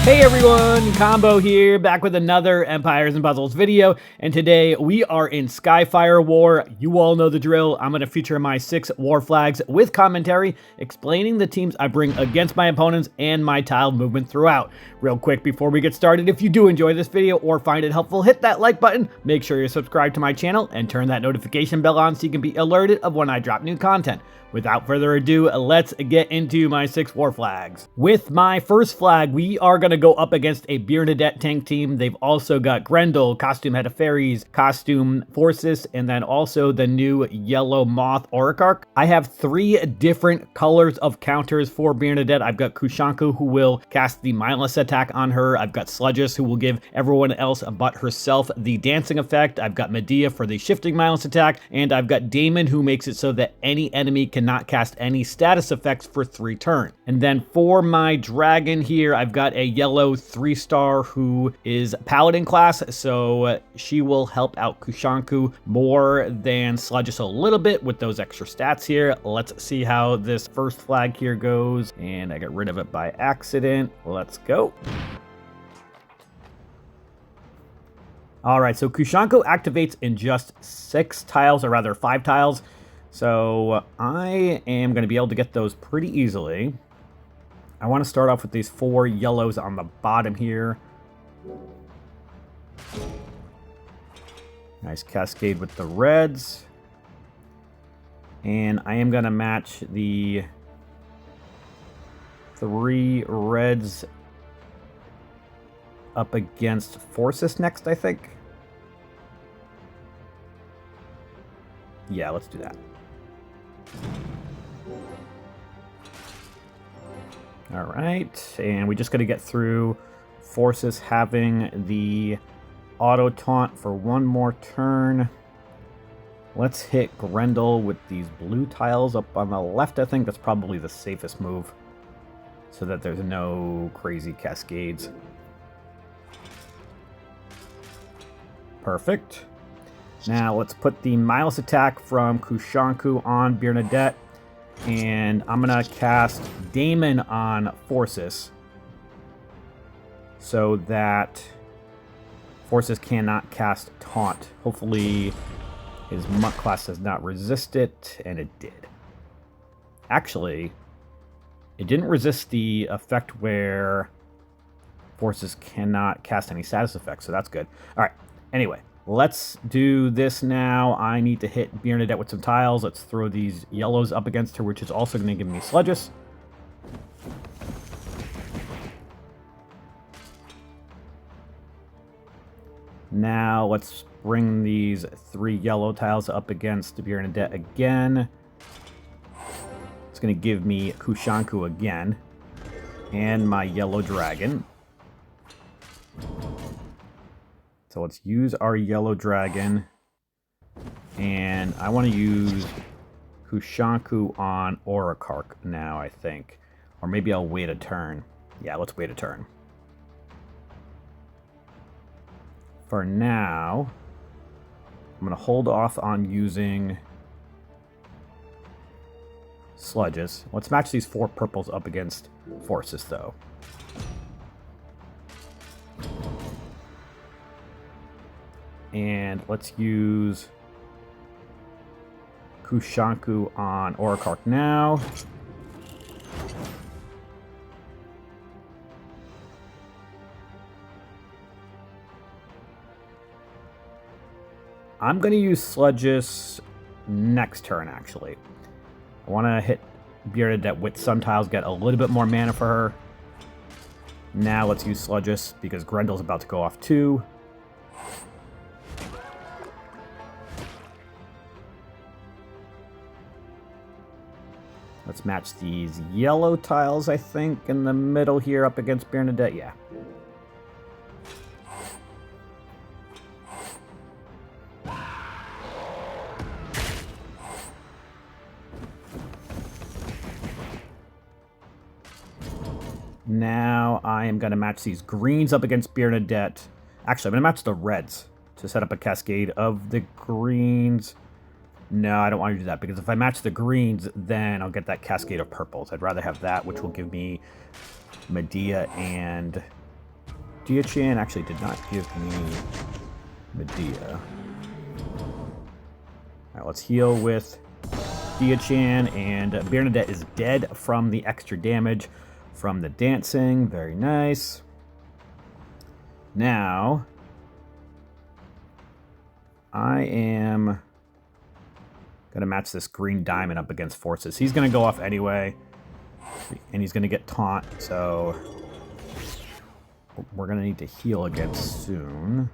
Hey everyone, Combo here, back with another Empires and Puzzles video, and today we are in Skyfire War. You all know the drill. I'm going to feature my 6 war flags with commentary, explaining the teams I bring against my opponents and my tile movement throughout. Real quick before we get started, if you do enjoy this video or find it helpful, hit that like button, make sure you're subscribed to my channel, and turn that notification bell on so you can be alerted of when I drop new content. Without further ado, let's get into my 6 war flags. With my first flag, we are going to go up against a Bernadette tank team. They've also got Grendel, Costume Head of Fairies, Costume Forces, and then also the new Yellow Moth Oricarch. I have 3 different colors of counters for Bernadette. I've got Kushanku, who will cast the mindless attack on her. I've got Sludges, who will give everyone else but herself the dancing effect. I've got Medea for the shifting mindless attack, and I've got Damon, who makes it so that any enemy cannot cast any status effects for 3 turns. And then for my dragon here, I've got a yellow 3-star who is Paladin class, so she will help out Kushanku more than Sludges a little bit with those extra stats here. Let's see how this first flag here goes, and I got rid of it by accident. Let's go. Alright, so Kushanku activates in just 6 tiles, or rather 5 tiles. So I am going to be able to get those pretty easily. I want to start off with these 4 yellows on the bottom here. Nice cascade with the reds. And I am going to match the 3 reds up against Forces next, I think. Yeah, let's do that. All right, and we just got to get through Forces having the auto taunt for 1 more turn. Let's hit Grendel with these blue tiles up on the left. I think that's probably the safest move so that there's no crazy cascades. Perfect. Now let's put the mindless attack from Kushanku on Bernadette, and I'm gonna cast Damon on Forces so that Forces cannot cast Taunt. Hopefully his Monk class does not resist it, and it did. Actually, it didn't resist the effect where Forces cannot cast any status effects, so that's good. All right, anyway. Let's do this now. I need to hit Bernadette with some tiles. Let's throw these yellows up against her, which is also going to give me Sludges. Now let's bring these 3 yellow tiles up against Bernadette again. It's going to give me Kushanku again. And my yellow dragon. So let's use our yellow dragon, and I want to use Kushanku on Oricarch now, I think. Or maybe I'll wait a turn. Yeah, let's wait a turn. For now, I'm going to hold off on using Sludges. Let's match these 4 purples up against Forces, though. And let's use Kushanku on Oricarch now. I'm going to use Sludges next turn, actually. I want to hit Bernadette with some tiles, get a little bit more mana for her. Now let's use Sludges because Grendel's about to go off too. Let's match these yellow tiles, I think, in the middle here up against Bernadette. Yeah. Now I am going to match these greens up against Bernadette. Actually, I'm going to match the reds to set up a cascade of the greens. No, I don't want to do that, because if I match the greens, then I'll get that cascade of purples. I'd rather have that, which will give me Medea and Dia-chan actually did not give me Medea. Alright, let's heal with Dia-chan, and Bernadette is dead from the extra damage from the dancing. Very nice. Now, I am going to match this green diamond up against forces. He's going to go off anyway, and he's going to get taunt, so we're going to need to heal again soon.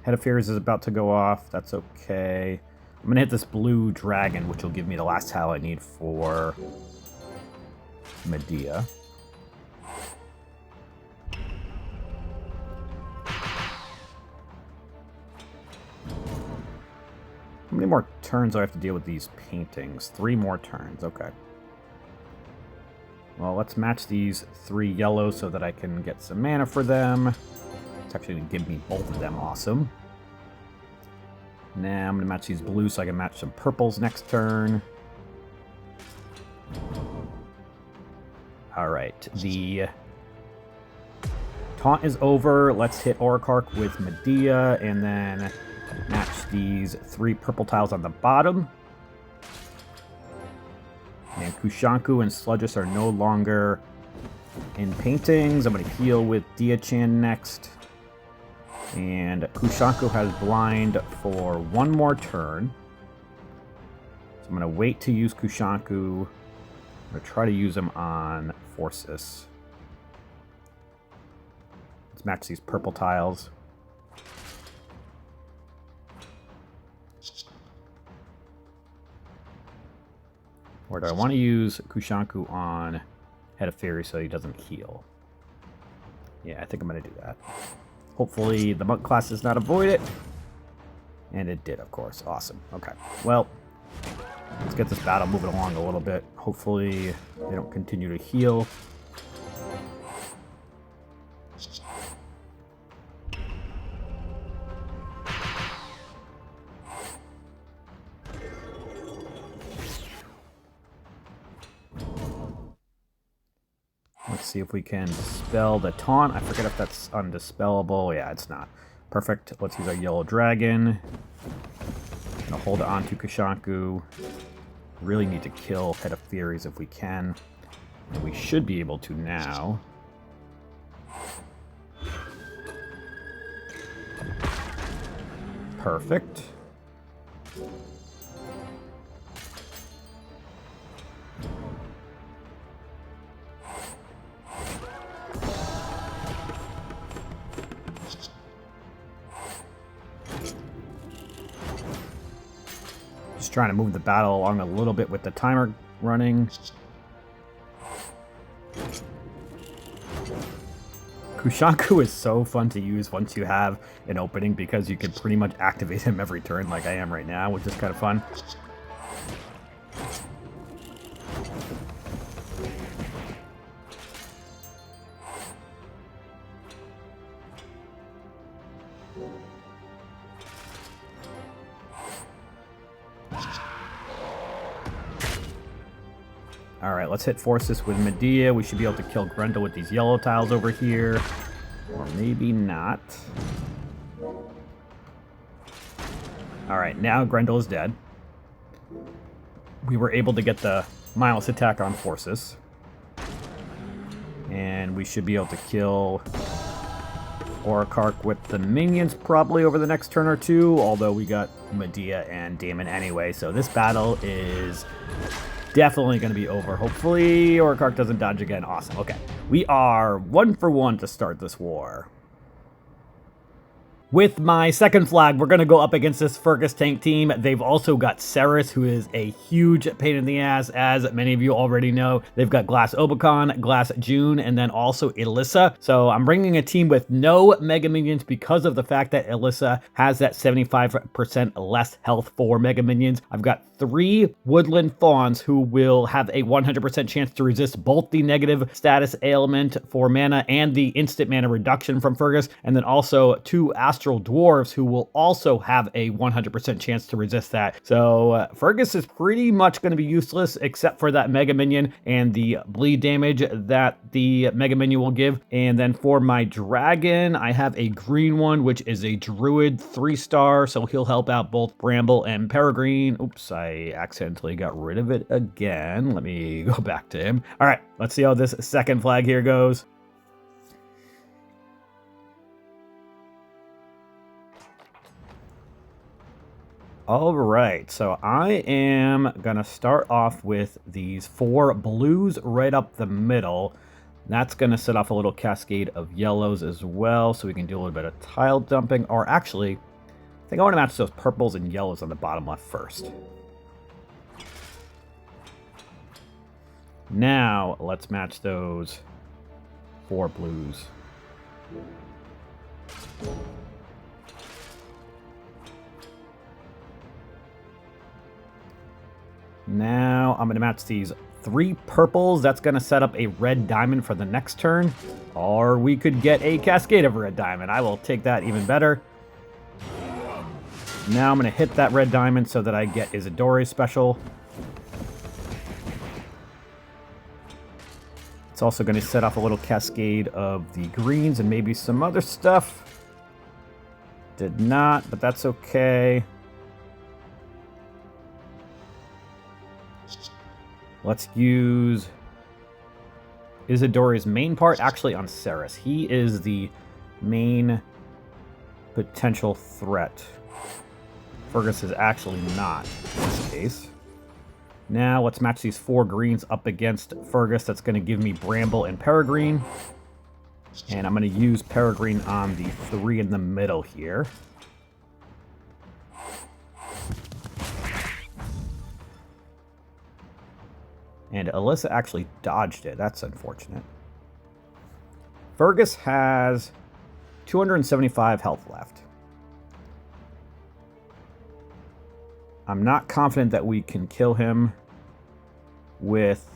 Head of Fears is about to go off. That's okay. I'm going to hit this blue dragon, which will give me the last tile I need for Medea. How many more turns do I have to deal with these paintings? 3 more turns. Okay. Well, let's match these 3 yellows so that I can get some mana for them. It's actually going to give me both of them. Awesome. Now I'm going to match these blues so I can match some purples next turn. Alright, the taunt is over. Let's hit Orikark with Medea and then match these 3 purple tiles on the bottom. And Kushanku and Sludgus are no longer in paintings. I'm going to heal with Dia-chan next. And Kushanku has blind for 1 more turn. So I'm going to wait to use Kushanku. I'm going to try to use him on Forces. Let's match these purple tiles. Or do I want to use Kushanku on Head of Fairy so he doesn't heal? Yeah, I think I'm going to do that. Hopefully the monk class does not avoid it. And it did, of course. Awesome. Okay. Well, let's get this battle moving along a little bit. Hopefully they don't continue to heal. Let's see if we can dispel the taunt. I forget if that's undispellable. Yeah, it's not. Perfect. Let's use our yellow dragon. Gonna hold it on to Kushanku. Really need to kill Head of Furies if we can. And we should be able to now. Perfect. Just trying to move the battle along a little bit with the timer running. Kushanku is so fun to use once you have an opening because you can pretty much activate him every turn like I am right now, which is kind of fun. Alright, let's hit Forces with Medea. We should be able to kill Grendel with these yellow tiles over here. Or maybe not. Alright, now Grendel is dead. We were able to get the mindless attack on Forces. And we should be able to kill Orikark with the minions probably over the next turn or two. Although we got Medea and Damon anyway. So this battle is definitely going to be over. Hopefully Orikark doesn't dodge again. Awesome. Okay. We are 1 for 1 to start this war. With my second flag, we're going to go up against this Fergus tank team. They've also got Ceres, who is a huge pain in the ass, as many of you already know. They've got Glass Obicon, Glass June, and then also Elissa. So I'm bringing a team with no Mega Minions because of the fact that Elissa has that 75% less health for Mega Minions. I've got 3 Woodland Fawns who will have a 100% chance to resist both the negative status ailment for mana and the instant mana reduction from Fergus, and then also 2 astral dwarves who will also have a 100% chance to resist that. So Fergus is pretty much going to be useless except for that mega minion and the bleed damage that the mega minion will give. And then for my dragon, I have a green one, which is a druid 3-star, so he'll help out both Bramble and Peregrine. Oops, I accidentally got rid of it again. Let me go back to him. All right, let's see how this second flag here goes. All right, so I am gonna start off with these 4 blues right up the middle. That's gonna set off a little cascade of yellows as well, so we can do a little bit of tile dumping. Or actually, I think I want to match those purples and yellows on the bottom left first. Now, let's match those 4 blues. Now I'm going to match these 3 purples. That's going to set up a red diamond for the next turn. Or we could get a cascade of red diamond. I will take that even better. Now I'm going to hit that red diamond so that I get Isidore's special. It's also going to set off a little cascade of the greens and maybe some other stuff. Did not, but that's okay. Let's use Isidore's main part actually on Ceres. He is the main potential threat. Fergus is actually not in this case. Now let's match these 4 greens up against Fergus. That's going to give me Bramble and Peregrine. And I'm going to use Peregrine on the 3 in the middle here. And Alyssa actually dodged it. That's unfortunate. Fergus has 275 health left. I'm not confident that we can kill him with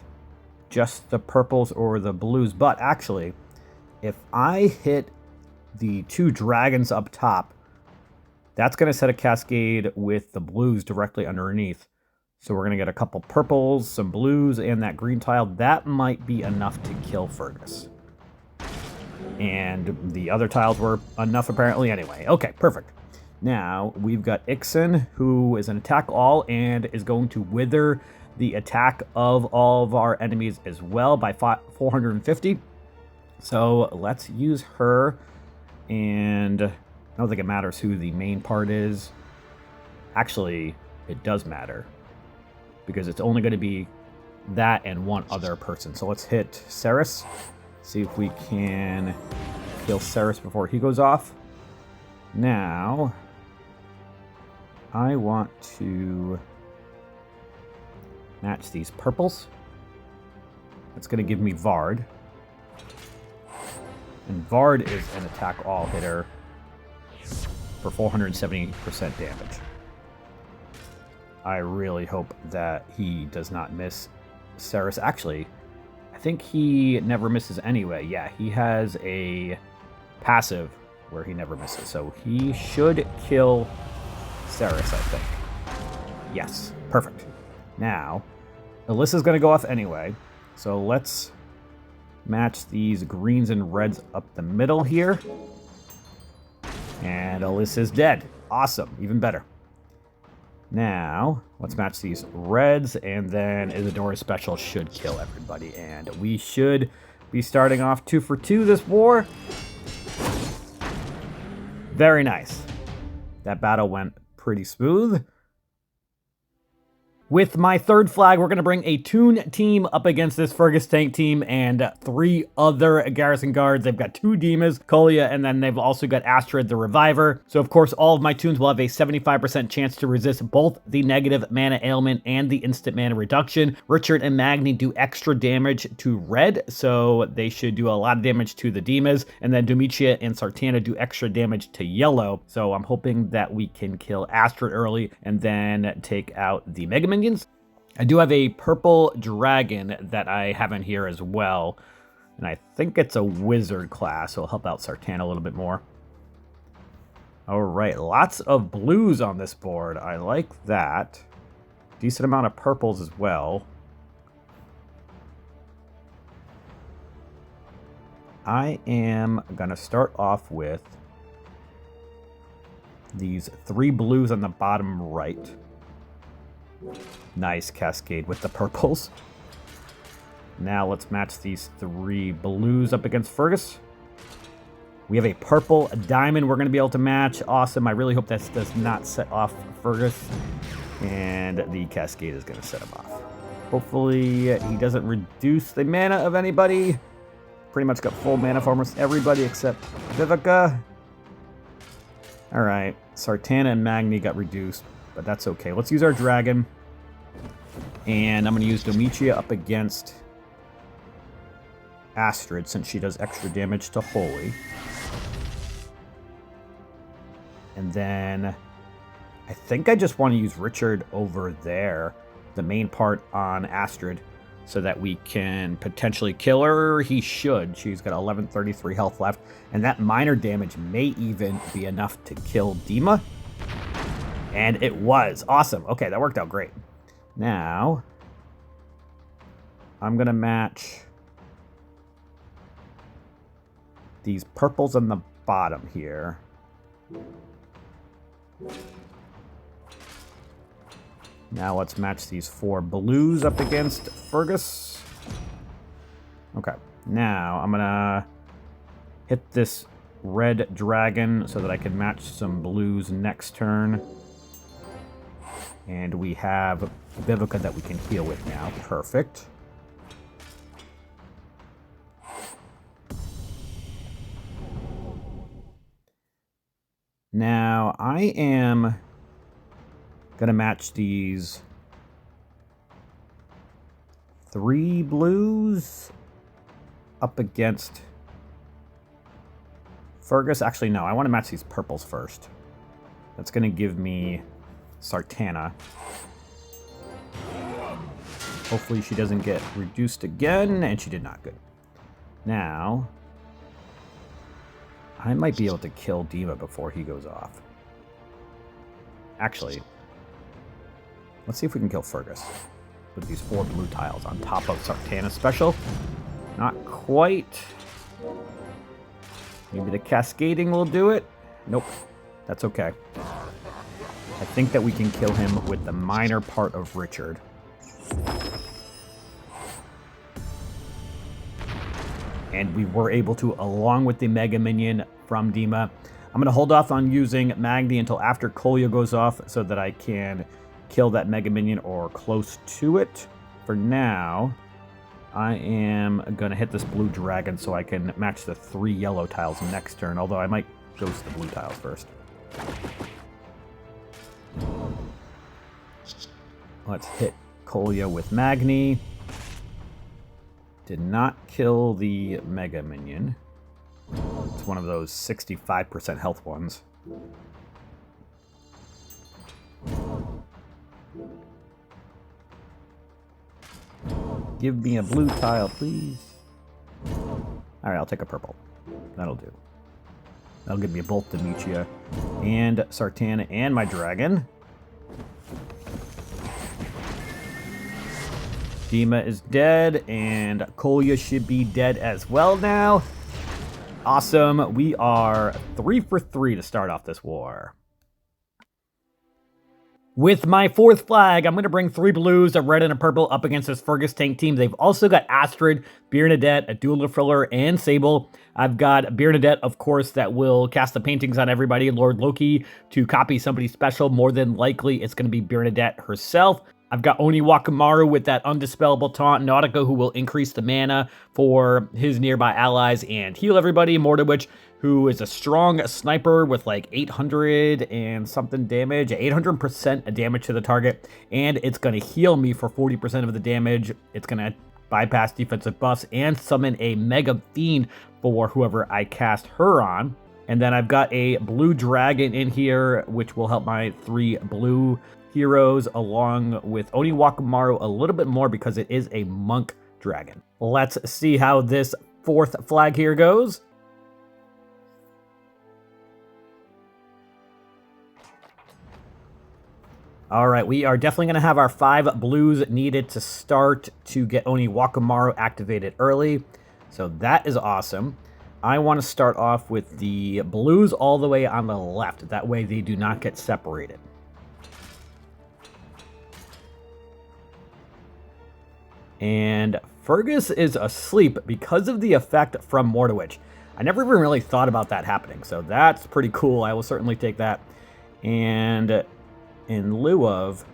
just the purples or the blues. But actually, if I hit the 2 dragons up top, that's going to set a cascade with the blues directly underneath. So we're going to get a couple purples, some blues, and that green tile. That might be enough to kill Fergus. And the other tiles were enough apparently anyway. Okay, perfect. Now, we've got Ixen, who is an attack all and is going to wither the attack of all of our enemies as well by 450. So let's use her. And I don't think it matters who the main part is. Actually, it does matter, because it's only going to be that and one other person. So let's hit Ceres. See if we can kill Ceres before he goes off. Now, I want to match these purples. That's going to give me Vard. And Vard is an attack all hitter for 470% damage. I really hope that he does not miss Ceres. Actually, I think he never misses anyway. Yeah, he has a passive where he never misses. So he should kill Ceres, I think. Yes, perfect. Now, Alyssa's going to go off anyway. So let's match these greens and reds up the middle here. And Alyssa's dead. Awesome, even better. Now, let's match these reds, and then Isidore's special should kill everybody. And we should be starting off 2 for 2 this war. Very nice. That battle went pretty smooth. With my 3rd flag, we're going to bring a Toon team up against this Fergus tank team and 3 other garrison guards. They've got 2 Demas, Colia, and then they've also got Astrid the Reviver. So, of course, all of my Toons will have a 75% chance to resist both the negative mana ailment and the instant mana reduction. Richard and Magni do extra damage to red, so they should do a lot of damage to the Demas. And then Domitia and Sartana do extra damage to yellow. So I'm hoping that we can kill Astrid early and then take out the Mega Minions. I do have a purple dragon that I have in here as well, and I think it's a wizard class, so it'll help out Sartana a little bit more. All right, lots of blues on this board. I like that. Decent amount of purples as well. I am going to start off with these 3 blues on the bottom right. Nice cascade with the purples. Now let's match these 3 blues up against Fergus. We have a purple, a diamond we're going to be able to match. Awesome. I really hope that does not set off Fergus. And the cascade is going to set him off. Hopefully he doesn't reduce the mana of anybody. Pretty much got full mana for almost everybody except Vivica. Alright, Sartana and Magni got reduced, but that's okay. Let's use our dragon. And I'm going to use Domitia up against Astrid since she does extra damage to Holy. And then I think I just want to use Richard over there, the main part on Astrid, so that we can potentially kill her. He should. She's got 1133 health left. And that minor damage may even be enough to kill Dima. And it was. Awesome. Okay, that worked out great. Now, I'm going to match these purples on the bottom here. Now let's match these 4 blues up against Fergus. Okay, now I'm gonna hit this red dragon so that I can match some blues next turn. And we have Vivica that we can heal with now. Perfect. Now I am gonna match these 3 blues up against Fergus. Actually, no, I want to match these purples first. That's gonna give me Sartana. Hopefully she doesn't get reduced again, and she did not. Good. Now, I might be able to kill Dima before he goes off. Actually, let's see if we can kill Fergus with these 4 blue tiles on top of Sartana's special. Not quite. Maybe the cascading will do it. Nope. That's okay. I think that we can kill him with the minor part of Richard. And we were able to, along with the Mega Minion from Dima. I'm going to hold off on using Magni until after Kolya goes off so that I can kill that Mega Minion or close to it. For now, I am going to hit this blue dragon so I can match the 3 yellow tiles next turn, although I might ghost the blue tiles first. Let's hit Kolya with Magni. Did not kill the Mega Minion. It's one of those 65% health ones. Give me a blue tile, please. Alright, I'll take a purple. That'll do. That'll give me both Demetria and Sartana and my dragon. Dima is dead, and Kolya should be dead as well now. Awesome. We are 3 for 3 to start off this war. With my 4th flag, I'm going to bring 3 blues, a red and a purple up against this Fergus tank team. They've also got Astrid, Bernadette, a dual Friller, and Sable. I've got Bernadette, of course, that will cast the paintings on everybody. Lord Loki to copy somebody special. More than likely, it's going to be Bernadette herself. I've got Oni Wakamaru with that Undispellable Taunt, Nautica, who will increase the mana for his nearby allies and heal everybody, Mordowich, who is a strong sniper with like 800 and something damage, 800% damage to the target, and it's going to heal me for 40% of the damage. It's going to bypass defensive buffs and summon a Mega Fiend for whoever I cast her on. And then I've got a blue dragon in here, which will help my 3 blue heroes, along with Oni Wakamaru a little bit more because it is a monk dragon. Let's see how this 4th flag here goes. All right, we are definitely going to have our 5 blues needed to start to get Oniwakamaru activated early. So that is awesome. I want to start off with the blues all the way on the left. That way they do not get separated. And Fergus is asleep because of the effect from Mordowitch. I never even really thought about that happening, so that's pretty cool. I will certainly take that. And in lieu of,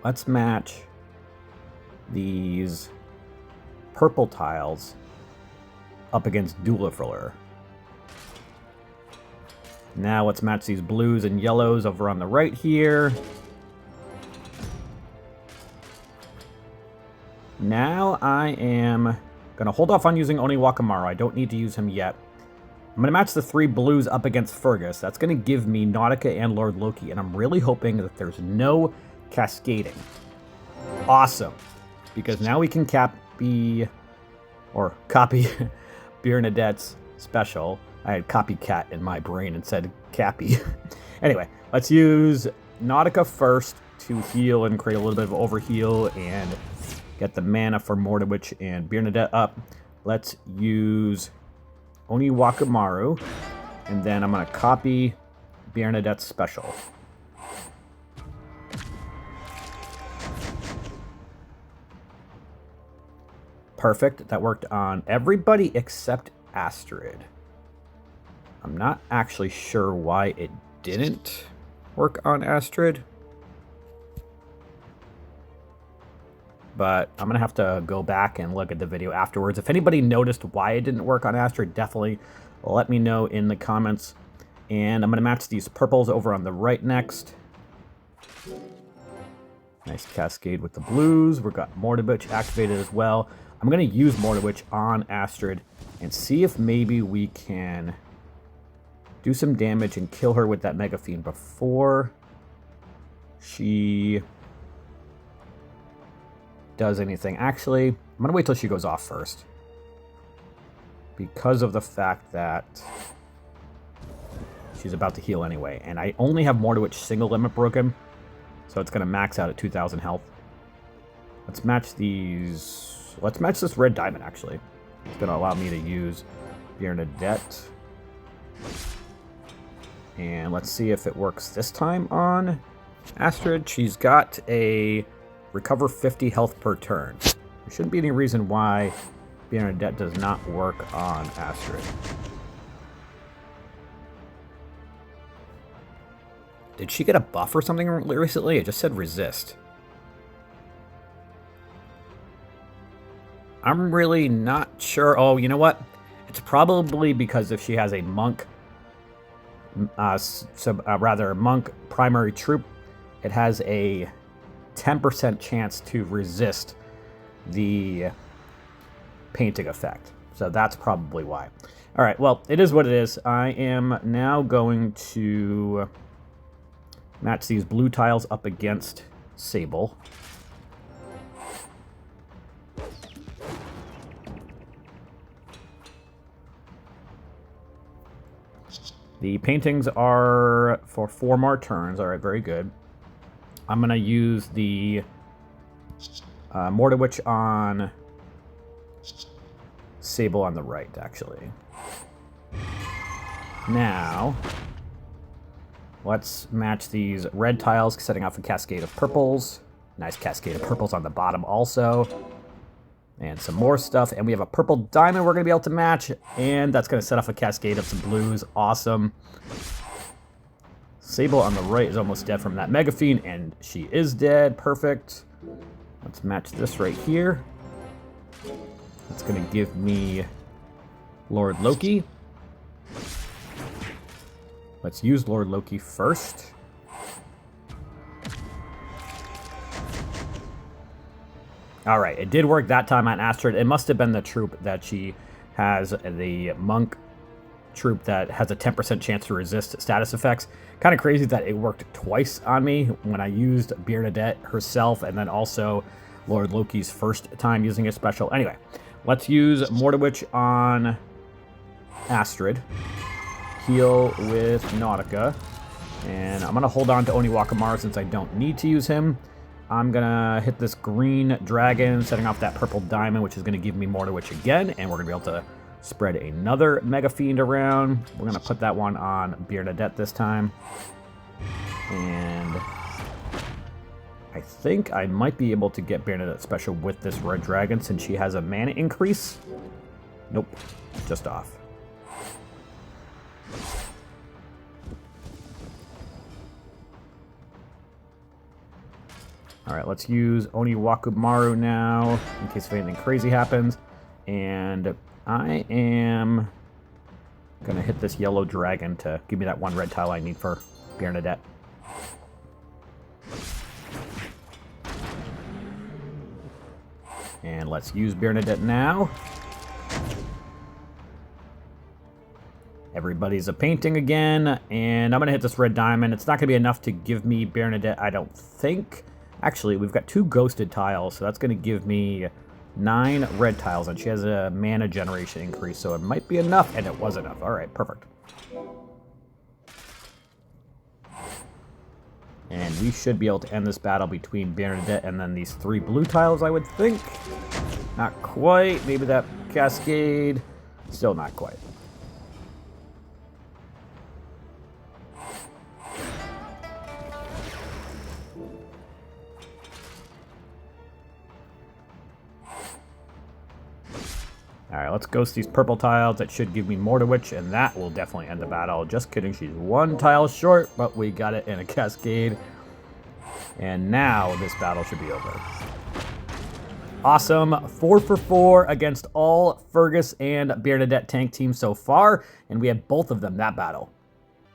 let's match these purple tiles up against Dulafriller. Now let's match these blues and yellows over on the right here. Now I am going to hold off on using Oniwakamaru. I don't need to use him yet. I'm going to match the 3 blues up against Fergus. That's going to give me Nautica and Lord Loki, and I'm really hoping that there's no cascading. Awesome. Because now we can copy Bernadette's special. I had copycat in my brain and said Cappy. Anyway, let's use Nautica first to heal and create a little bit of overheal and get the mana for Mordowitch and Bernadette up. Let's use Oniwakamaru, and then I'm going to copy Bernadette's special. Perfect. That worked on everybody except Astrid. I'm not actually sure why it didn't work on Astrid, but I'm going to have to go back and look at the video afterwards. If anybody noticed why it didn't work on Astrid, definitely let me know in the comments. And I'm going to match these purples over on the right next. Nice cascade with the blues. We've got Mordowitch activated as well. I'm going to use Mordowitch on Astrid and see if maybe we can do some damage and kill her with that Mega Fiend before she does anything. Actually, I'm going to wait till she goes off first, because of the fact that she's about to heal anyway. And I only have Mordowitch single limit broken, so it's going to max out at 2,000 health. Let's match these. Let's match this red diamond, actually. It's going to allow me to use Bernadette. And let's see if it works this time on Astrid. She's got a recover 50 health per turn. There shouldn't be any reason why Bernadette does not work on Astrid. Did she get a buff or something recently? It just said resist. I'm really not sure. Oh, you know what? It's probably because if she has a monk, monk primary troop, it has a 10% chance to resist the painting effect. So that's probably why. All right, well, it is what it is. I am now going to match these blue tiles up against Sable. The paintings are for 4 more turns. All right, very good. I'm going to use the Mordowitch on Sable on the right, actually. Now, let's match these red tiles, setting off a cascade of purples. Nice cascade of purples on the bottom also. And some more stuff. And we have a purple diamond we're going to be able to match. And that's going to set off a cascade of some blues. Awesome. Sable on the right is almost dead from that Mega Fiend, and she is dead. Perfect. Let's match this right here. That's going to give me Lord Loki. Let's use Lord Loki first. All right, it did work that time on Astrid. It must have been the troop that she has, the monk troop that has a 10% chance to resist status effects. Kind of crazy that it worked twice on me when I used Bernadette herself and then also Lord Loki's first time using a special. Anyway, let's use Mordowitch on Astrid. Heal with Nautica. And I'm going to hold on to Oniwakamaru since I don't need to use him. I'm going to hit this green dragon, setting off that purple diamond, which is going to give me more to Witch again. And we're going to be able to spread another Mega Fiend around. We're going to put that one on Bernadette this time. And I think I might be able to get Bernadette special with this red dragon since she has a mana increase. Nope, just off. All right, let's use Oniwakamaru now in case if anything crazy happens. And I am going to hit this yellow dragon to give me that one red tile I need for Bernadette. And let's use Bernadette now. Everybody's a painting again, and I'm going to hit this red diamond. It's not going to be enough to give me Bernadette, I don't think. Actually, we've got 2 ghosted tiles, so that's going to give me 9 red tiles, and she has a mana generation increase, so it might be enough, and it was enough. All right, perfect. And we should be able to end this battle between Bernadette and then these 3 blue tiles, I would think. Not quite. Maybe that cascade. Still not quite. Alright, let's ghost these purple tiles. That should give me more to Witch, and that will definitely end the battle. Just kidding, she's 1 tile short, but we got it in a cascade. And now this battle should be over. Awesome. 4 for 4 against all Fergus and Bernadette tank teams so far, and we had both of them that battle.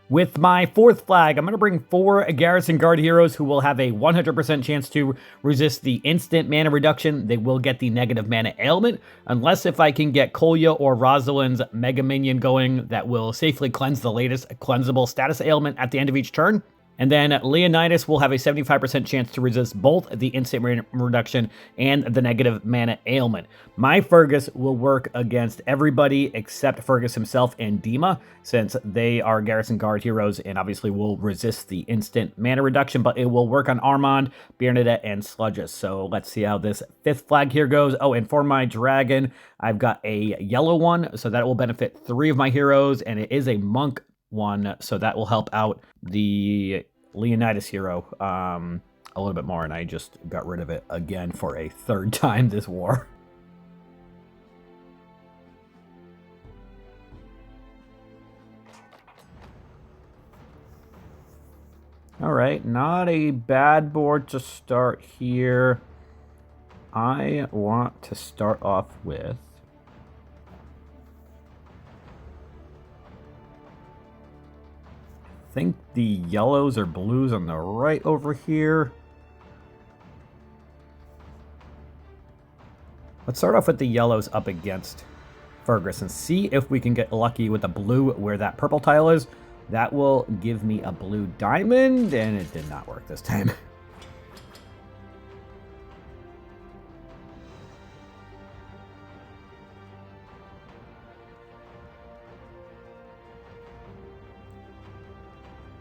With my 4th flag, I'm going to bring 4 Garrison Guard heroes who will have a 100% chance to resist the instant mana reduction. They will get the negative mana ailment, unless if I can get Kolya or Rosalind's Mega Minion going that will safely cleanse the latest cleansable status ailment at the end of each turn. And then Leonidas will have a 75% chance to resist both the instant mana reduction and the negative mana ailment. My Fergus will work against everybody except Fergus himself and Dima, since they are Garrison Guard heroes and obviously will resist the instant mana reduction, but it will work on Armand, Bernadette, and Sludges. So let's see how this 5th flag here goes. Oh, and for my dragon, I've got a yellow one, so that will benefit 3 of my heroes, and it is a monk one, so that will help out the Leonidas hero a little bit more, and I just got rid of it again for a 3rd time this war. All right, not a bad board to start here. I want to start off with I think the yellows or blues on the right over here. Let's start off with the yellows up against Fergus and see if we can get lucky with the blue where that purple tile is. That will give me a blue diamond, and it did not work this time.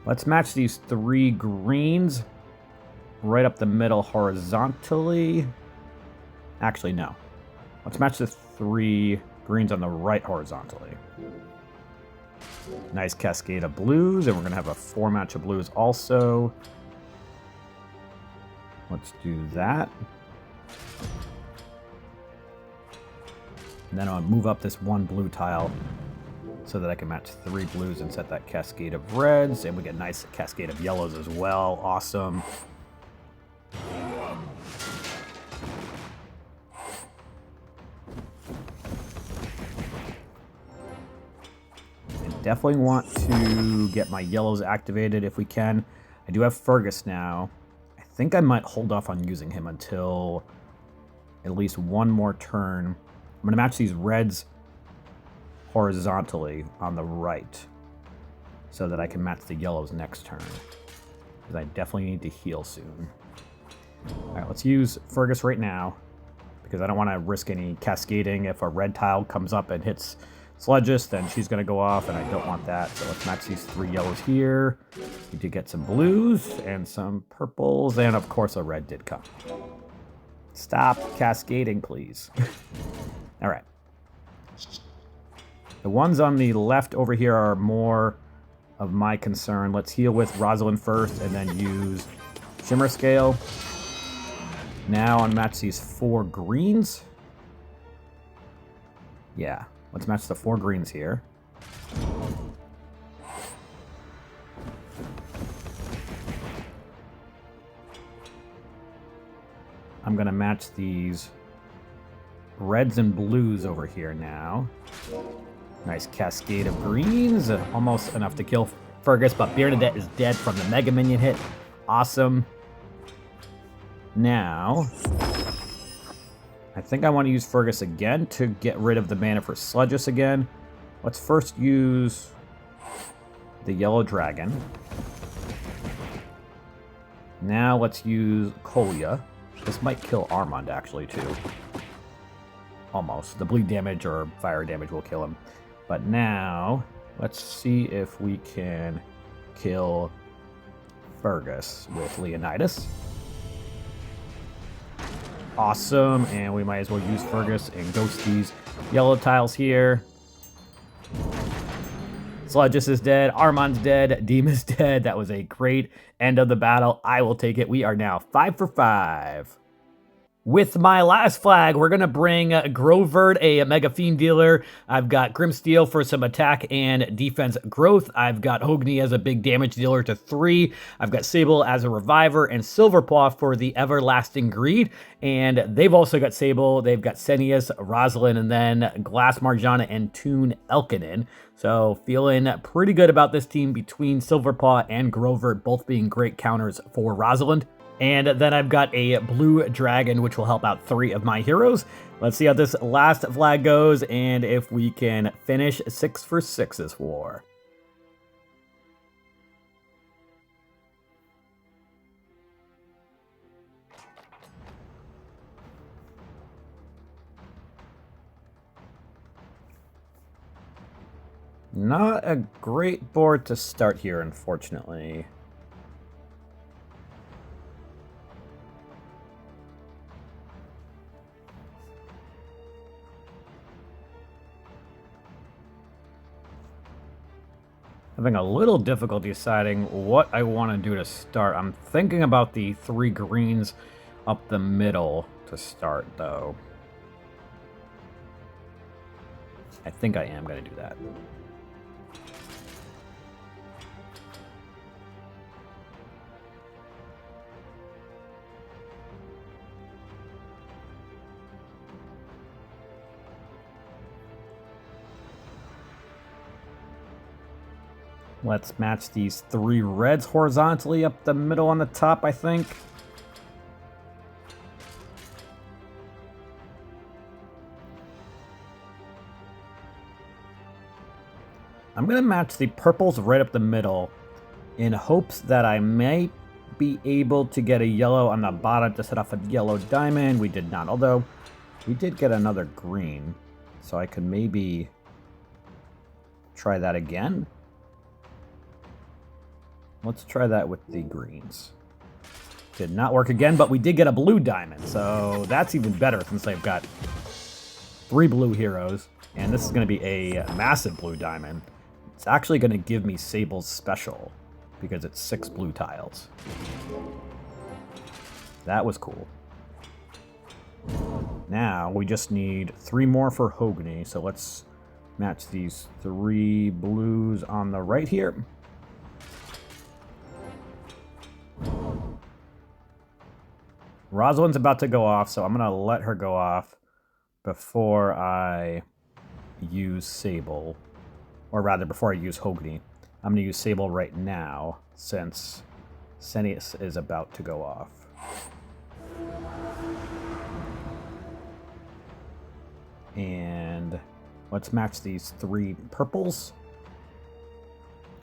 Let's match these 3 greens right up the middle horizontally. Actually, no. Let's match the 3 greens on the right horizontally. Nice cascade of blues, and we're going to have a 4 match of blues also. Let's do that. And then I'll move up this 1 blue tile so that I can match 3 blues and set that cascade of reds, and we get a nice cascade of yellows as well. Awesome. I definitely want to get my yellows activated if we can. I do have Fergus now. I think I might hold off on using him until at least 1 more turn. I'm going to match these reds horizontally on the right so that I can match the yellows next turn, because I definitely need to heal soon. All right, let's use Fergus right now because I don't want to risk any cascading if a red tile comes up and hits Sludges, then she's going to go off, and I don't want that. So let's match these 3 yellows here. We did get some blues and some purples, and of course a red did come. Stop cascading, please. All right. The ones on the left over here are more of my concern. Let's heal with Rosalind first, and then use Shimmer Scale. Now unmatch these 4 greens. Yeah, let's match the 4 greens here. I'm going to match these reds and blues over here now. Nice cascade of greens. Almost enough to kill Fergus, but Bernadette is dead from the Mega Minion hit. Awesome. Now, I think I want to use Fergus again to get rid of the mana for Sludges again. Let's first use the Yellow Dragon. Now let's use Kolya. This might kill Armand, actually, too. Almost. The bleed damage or fire damage will kill him. But now, let's see if we can kill Fergus with Leonidas. Awesome, and we might as well use Fergus and ghost these yellow tiles here. Sludges is dead, Armand's dead, Demon's dead. That was a great end of the battle. I will take it. We are now 5 for 5. With my last flag, we're going to bring Grovert, a Mega Fiend dealer. I've got Grimsteel for some attack and defense growth. I've got Hogni as a big damage dealer to 3. I've got Sable as a reviver and Silverpaw for the Everlasting Greed. And they've also got Sable, they've got Senius, Rosalind, and then Glass Marjana and Toon Elkinen. So feeling pretty good about this team between Silverpaw and Grovert, both being great counters for Rosalind. And then I've got a blue dragon, which will help out 3 of my heroes. Let's see how this last flag goes, and if we can finish 6 for 6 this war. Not a great board to start here, unfortunately. Having a little difficulty deciding what I want to do to start. I'm thinking about the 3 greens up the middle to start, though. I think I am going to do that. Let's match these 3 reds horizontally up the middle on the top, I think. I'm going to match the purples right up the middle in hopes that I may be able to get a yellow on the bottom to set off a yellow diamond. We did not, although we did get another green, so I could maybe try that again. Let's try that with the greens. Did not work again, but we did get a blue diamond, so that's even better since I've got 3 blue heroes, and this is going to be a massive blue diamond. It's actually going to give me Sable's special because it's 6 blue tiles. That was cool. Now we just need 3 more for Hogni, so let's match these 3 blues on the right here. Rosalind's about to go off, so I'm going to let her go off before I use Sable. Or rather, before I use Hogni. I'm going to use Sable right now, since Senius is about to go off. And let's match these 3 purples.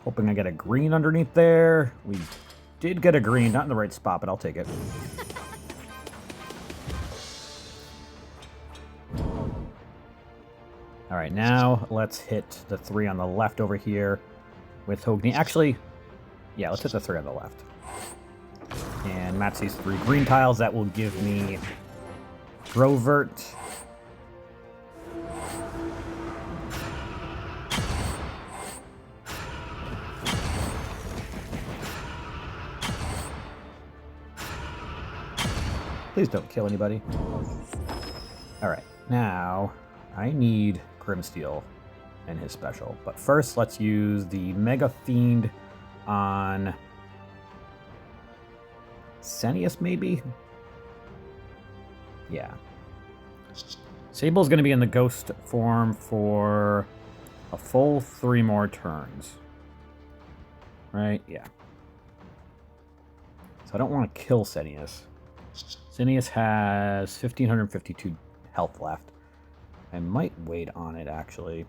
Hoping I get a green underneath there. We did get a green, not in the right spot, but I'll take it. All Alright, now let's hit the 3 on the left over here with Hogni. Actually, yeah, let's hit the 3 on the left. And match these 3 green tiles. That will give me Grovert. Please don't kill anybody. Alright, now I need Grimsteel and his special. But first, let's use the Mega Fiend on Senius, maybe? Yeah. Sable's going to be in the ghost form for a full 3 more turns. Right? Yeah. So I don't want to kill Senius. Senius has 1,552 health left. I might wait on it, actually.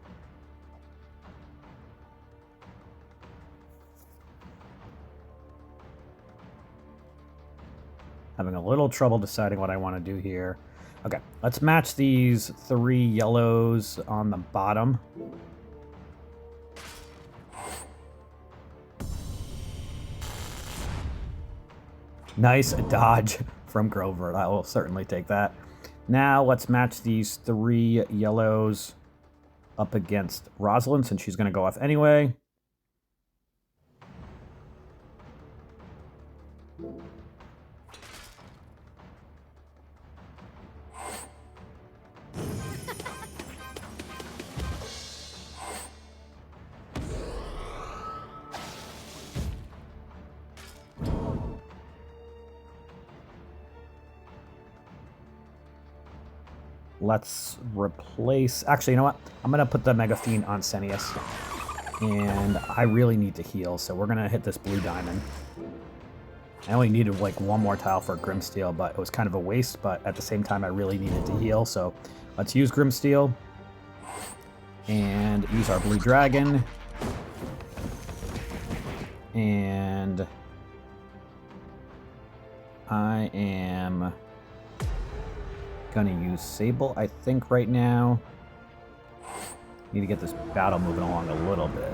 Having a little trouble deciding what I want to do here. Okay, let's match these 3 yellows on the bottom. Nice dodge from Grover. I will certainly take that. Now let's match these 3 yellows up against Rosalind, since she's going to go off anyway. Let's replace... Actually, you know what? I'm going to put the Mega Fiend on Senius. And I really need to heal, so we're going to hit this blue diamond. I only needed like 1 more tile for Grimsteel, but it was kind of a waste. But at the same time, I really needed to heal. So let's use Grimsteel. And use our blue dragon. And I am gonna use Sable, I think, right now. Need to get this battle moving along a little bit.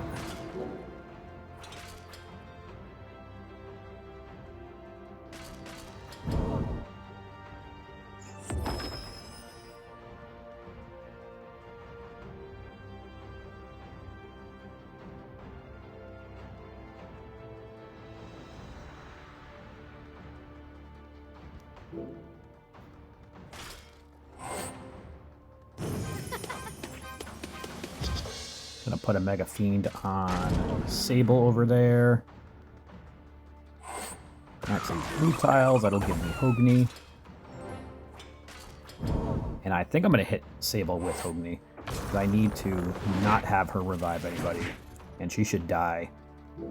Gonna put a Mega Fiend on Sable over there. Actually, blue tiles, that'll give me Hogni. And I think I'm gonna hit Sable with Hogni, because I need to not have her revive anybody. And she should die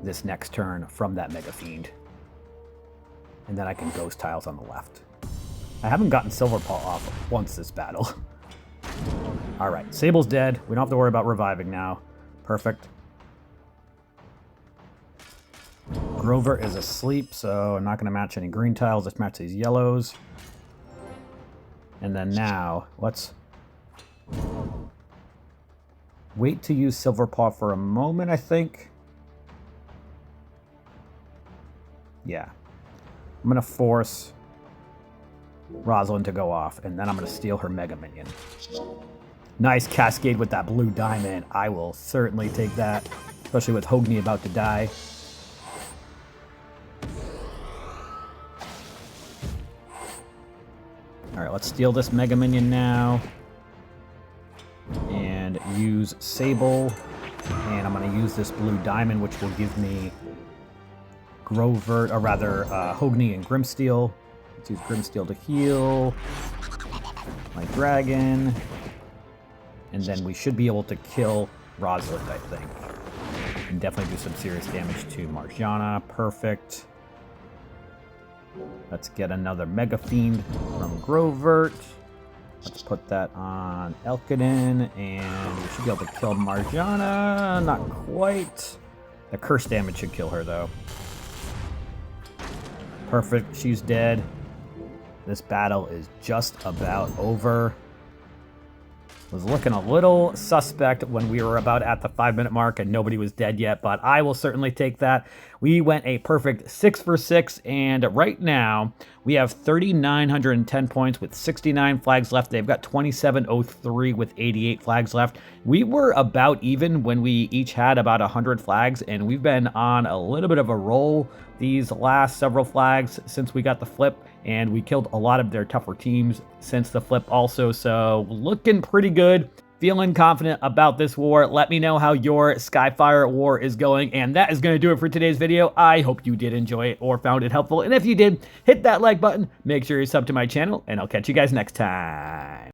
this next turn from that Mega Fiend. And then I can Ghost Tiles on the left. I haven't gotten Silverpaw off once this battle. Alright, Sable's dead. We don't have to worry about reviving now. Perfect. Grover is asleep, so I'm not going to match any green tiles. Let's match these yellows. And then now, let's wait to use Silverpaw for a moment, I think. Yeah. I'm going to force Rosalind to go off, and then I'm going to steal her Mega Minion. Nice Cascade with that blue diamond. I will certainly take that, especially with Hogni about to die. Alright, let's steal this Mega Minion now. And use Sable. And I'm going to use this blue diamond, which will give me Grover, or rather, Hogni and Grimsteel. Let's use Grimsteel to heal my dragon. And then we should be able to kill Rosalind, I think. And definitely do some serious damage to Marjana. Perfect. Let's get another Mega Fiend from Grovert. Let's put that on Elkadin. And we should be able to kill Marjana. Not quite. The curse damage should kill her, though. Perfect. She's dead. This battle is just about over. Was looking a little suspect when we were about at the 5-minute mark and nobody was dead yet, but I will certainly take that. We went a perfect 6 for 6, and right now we have 3,910 points with 69 flags left. They've got 2,703 with 88 flags left. We were about even when we each had about 100 flags, and we've been on a little bit of a roll these last several flags since we got the flip, and we killed a lot of their tougher teams since the flip also, so looking pretty good. Feeling confident about this war. Let me know how your Skyfire War is going, and that is going to do it for today's video. I hope you did enjoy it or found it helpful, and if you did, hit that like button, make sure you sub to my channel, and I'll catch you guys next time.